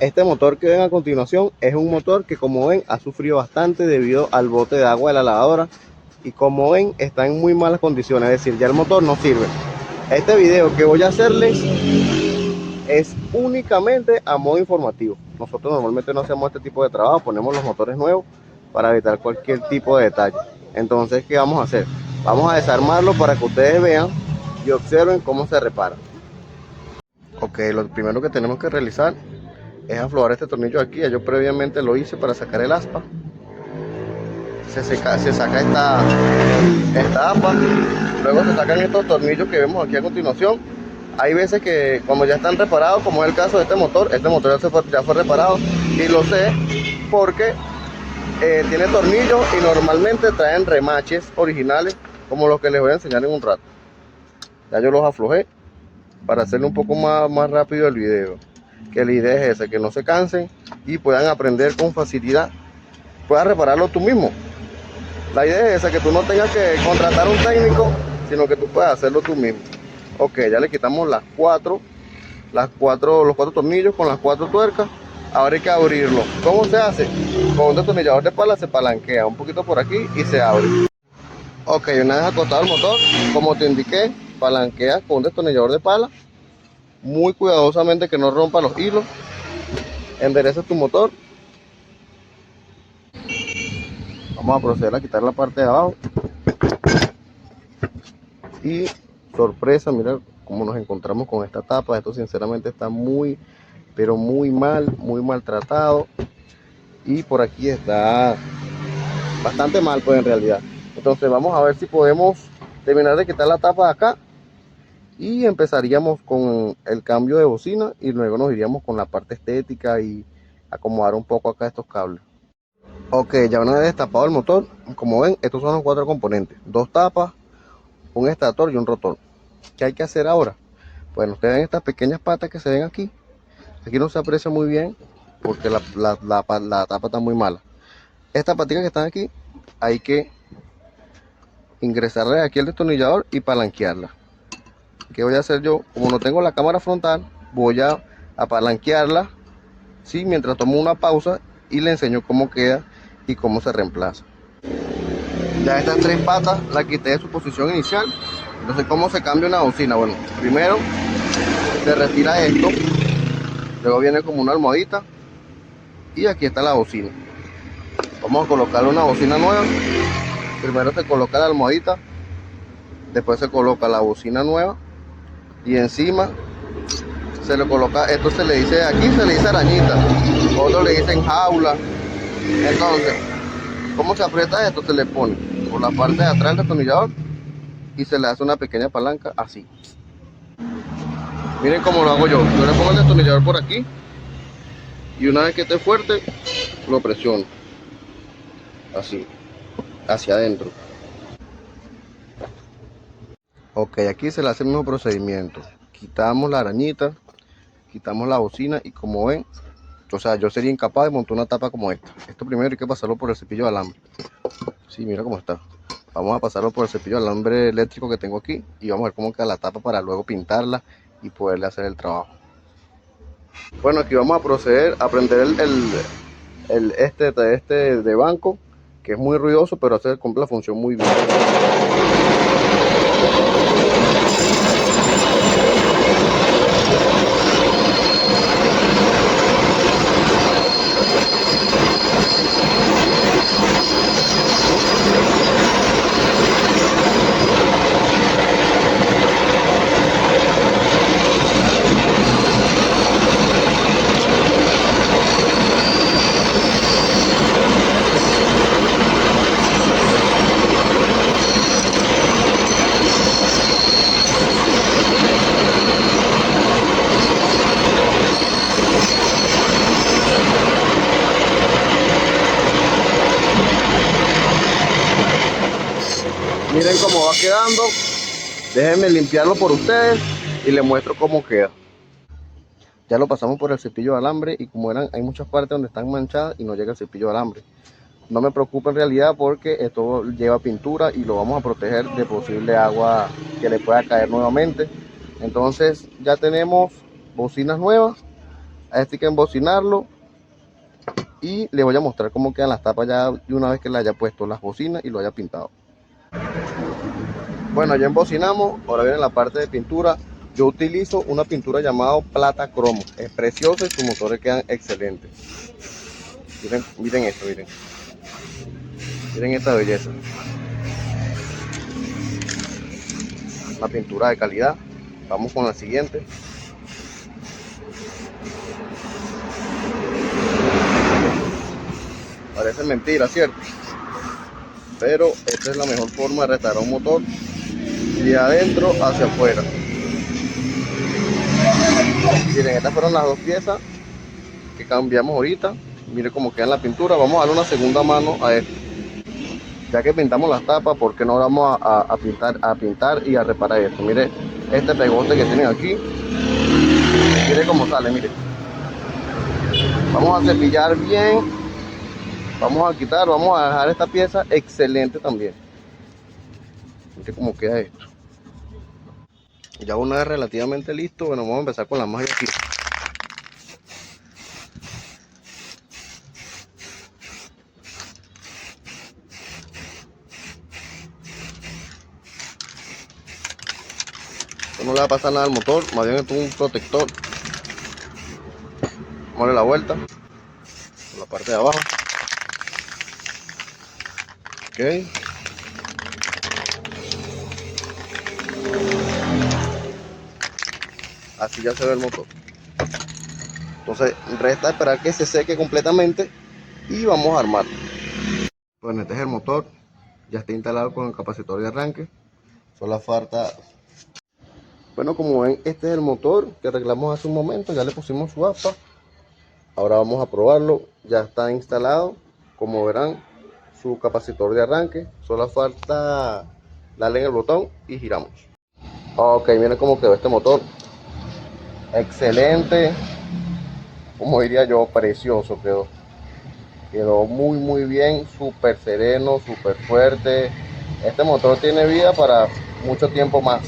Este motor que ven a continuación es un motor que, como ven, ha sufrido bastante debido al bote de agua de la lavadora, y como ven está en muy malas condiciones, es decir, ya el motor no sirve. Este video que voy a hacerles es únicamente a modo informativo. Nosotros normalmente no hacemos este tipo de trabajo, ponemos los motores nuevos para evitar cualquier tipo de detalle. Entonces, ¿qué vamos a hacer? Vamos a desarmarlo para que ustedes vean y observen cómo se repara. Ok, lo primero que tenemos que realizar es aflojar este tornillo aquí. Ya yo previamente lo hice para sacar el aspa. Se saca esta aspa. Luego se sacan estos tornillos que vemos aquí a continuación. Hay veces que cuando ya están reparados, como es el caso de este motor ya fue reparado, y lo sé porque tiene tornillos y normalmente traen remaches originales como los que les voy a enseñar en un rato. Ya yo los aflojé para hacerle un poco más rápido el video, que la idea es esa, que no se cansen y puedan aprender con facilidad, puedas repararlo tú mismo. La idea es esa, que tú no tengas que contratar un técnico, sino que tú puedas hacerlo tú mismo. Ok, ya le quitamos los cuatro tornillos con las 4 tuercas. Ahora hay que abrirlo. ¿Cómo se hace? Con un destornillador de pala se palanquea un poquito por aquí y se abre. Ok, una vez acostado el motor, como te indiqué, palanquea con un destornillador de pala muy cuidadosamente, que no rompa los hilos. Endereza tu motor. Vamos a proceder a quitar la parte de abajo. Y sorpresa, mira cómo nos encontramos con esta tapa. Esto sinceramente está muy, pero muy maltratado. Y por aquí está bastante mal, pues, en realidad. Entonces vamos a ver si podemos terminar de quitar la tapa de acá y empezaríamos con el cambio de bocina, y luego nos iríamos con la parte estética y acomodar un poco acá estos cables. Ok, ya una vez destapado el motor, como ven, estos son los 4 componentes: 2 tapas, un estator y un rotor. ¿Qué hay que hacer ahora? Bueno, ustedes ven estas pequeñas patas que se ven aquí. Aquí no se aprecia muy bien porque la tapa está muy mala. Estas patitas que están aquí hay que ingresarle aquí el destornillador y palanquearla. ¿Qué voy a hacer yo? Como no tengo la cámara frontal, voy a palanquearla, ¿sí? Mientras tomo una pausa y le enseño cómo queda y cómo se reemplaza. Ya estas 3 patas las quité de su posición inicial. Entonces, ¿cómo se cambia una bocina? Bueno, primero se retira esto, luego viene como una almohadita y aquí está la bocina. Vamos a colocarle una bocina nueva. Primero se coloca la almohadita, después se coloca la bocina nueva y encima se le coloca, esto se le dice, aquí se le dice arañita, otros le dicen jaula. Entonces, ¿cómo se aprieta esto? Se le pone por la parte de atrás del destornillador y se le hace una pequeña palanca así. Miren cómo lo hago yo. Yo le pongo el destornillador por aquí y una vez que esté fuerte lo presiono así hacia adentro. Ok, aquí se le hace el mismo procedimiento. Quitamos la arañita, quitamos la bocina y, como ven, o sea, yo sería incapaz de montar una tapa como esta. Esto primero hay que pasarlo por el cepillo de alambre. Sí, mira cómo está. Vamos a pasarlo por el cepillo de alambre eléctrico que tengo aquí y vamos a ver cómo queda la tapa para luego pintarla y poderle hacer el trabajo. Bueno, aquí vamos a proceder a prender este de banco, que es muy ruidoso, pero cumple la función muy bien. Miren cómo va quedando. Déjenme limpiarlo por ustedes y les muestro cómo queda. Ya lo pasamos por el cepillo de alambre y, como verán, hay muchas partes donde están manchadas y no llega el cepillo de alambre. No me preocupa en realidad, porque esto lleva pintura y lo vamos a proteger de posible agua que le pueda caer nuevamente. Entonces ya tenemos bocinas nuevas. A este hay que embocinarlo y les voy a mostrar cómo quedan las tapas ya de una vez que le haya puesto las bocinas y lo haya pintado. Bueno, ya embocinamos, ahora viene la parte de pintura. Yo utilizo una pintura llamada plata cromo, es preciosa y sus motores quedan excelentes. Miren, miren esto, miren. Miren esta belleza. Una pintura de calidad. Vamos con la siguiente. Parece mentira, ¿cierto? Pero esta es la mejor forma de restaurar un motor de adentro hacia afuera. Miren, estas fueron las dos piezas que cambiamos ahorita. Miren cómo queda la pintura. Vamos a darle una segunda mano a esto. Ya que pintamos las tapas, ¿por qué no vamos a pintar y a reparar esto? Mire este pegote que tienen aquí. Mire cómo sale, mire. Vamos a cepillar bien. Vamos a quitar, vamos a dejar esta pieza excelente también. Mire cómo queda esto. Ya una vez relativamente listo, bueno, vamos a empezar con la magia aquí. Esto no le va a pasar nada al motor, más bien esto es un protector. Vamos a darle la vuelta por la parte de abajo. Ok. Así ya se ve el motor. Entonces resta esperar que se seque completamente y vamos a armarlo. Bueno, este es el motor, ya está instalado con el capacitor de arranque. Solo falta. Bueno, como ven, este es el motor que arreglamos hace un momento, ya le pusimos su aspa. Ahora vamos a probarlo, ya está instalado, como verán, su capacitor de arranque. Solo falta darle en el botón y giramos. Ok, miren cómo quedó este motor. Excelente, como diría yo, precioso quedó. Quedó muy bien, súper sereno, súper fuerte. Este motor tiene vida para mucho tiempo más.